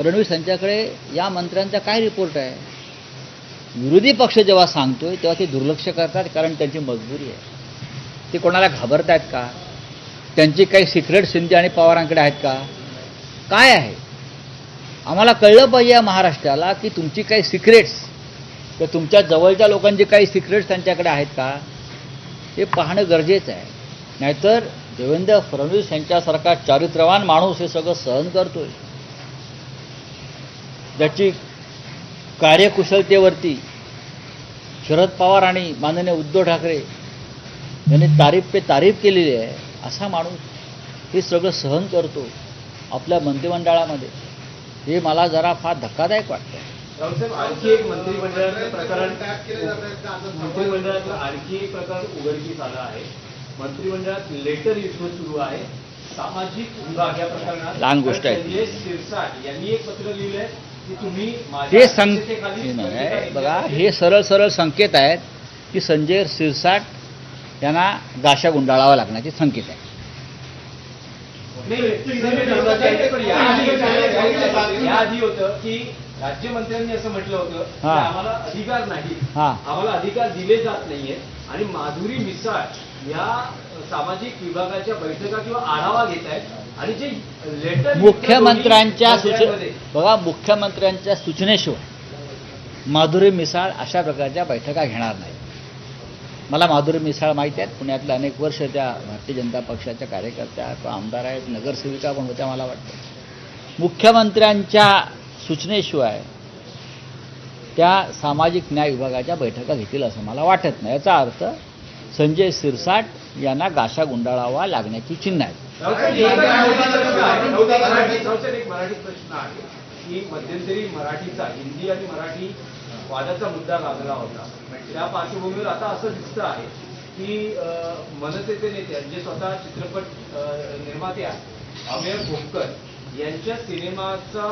फडणवीस यांच्याकडे या मंत्र्यांचा काय रिपोर्ट आहे? विरोधी पक्ष जेव्हा सांगतोय तेव्हा ते दुर्लक्ष करतात, कारण त्यांची मजबुरी आहे. ते कोणाला घाबरत आहेत का? त्यांची काही सिक्रेट शिंदे आणि पवारांकडे आहेत का? काय आहे? आम्हाला कळलं पाहिजे या महाराष्ट्राला की तुमची काही सिक्रेट्स किंवा तुमच्या जवळच्या लोकांची काही सिक्रेट्स त्यांच्याकडे आहेत का, हे पाहणं गरजेचं आहे. नाहीतर देवेंद्र फडणवीस यांच्यासारखा चारित्र्यवान माणूस हे सगळं सहन करतोय, ज्याची कार्यकुशलतेवरती शरद पवार आणि माननीय उद्धव ठाकरे यांनी तारीफ पे तारीफ केलेली आहे, असा माणूस हे सगळं सहन करतो आपल्या मंत्रिमंडळामध्ये, हे मला जरा फार धक्कादायक वाटतं. रावसाहेब, आणखी एक मंत्रिमंडळाचं आणखी एक प्रकार उघडकीस आला आहे. मंत्रिमंडळात लेटर युद्ध सुरू आहे. सामाजिक विभाग या प्रकरणात लहान गोष्ट आहे. संजय शिरसाट यांनी एक पत्र लिहिलंय की तुम्ही हे बघा, हे सरळ सरळ संकेत आहेत की संजय शिरसाट यांना गाशा गुंडाळावा लागण्याचे संकेत आहेत. याआधी होतं की राज्यमंत्र्यांनी असं म्हटलं होतं की आम्हाला अधिकार नाही, आम्हाला अधिकार दिले जात नाहीये, आणि माधुरी मिसाळ या सामाजिक विभागाच्या बैठका किंवा आढावा घेत आहेत, आणि जे लेटर मुख्यमंत्र्यांच्या बघा, मुख्यमंत्र्यांच्या सूचनेशिवाय माधुरी मिसाळ अशा प्रकारच्या बैठका घेणार नाही. मला माधुरी मिसाळ माहिती आहेत, पुण्यातल्या अनेक वर्ष त्या भारतीय जनता पक्षाच्या कार्यकर्त्या किंवा आमदार आहेत, नगरसेविका पण होत्या. मला वाटतं मुख्यमंत्र्यांच्या सूचनेशिवाय त्या सामाजिक न्याय विभागाच्या बैठका घेतील असं मला वाटत नाही. याचा अर्थ संजय शिरसाट यांना गाशा गुंडाळावा लागण्याची चिन्ह आहेत. एक मराठी प्रश्न आहे की मध्यंतरी मराठीचा हिंदी आणि मराठी वादाचा मुद्दा गाजला होता. त्या पार्श्वभूमीवर आता असं दिसतं आहे की मनसेचे नेते जे स्वतः चित्रपट निर्माते आहेत, अमेय भोपकर यांच्या सिनेमाचा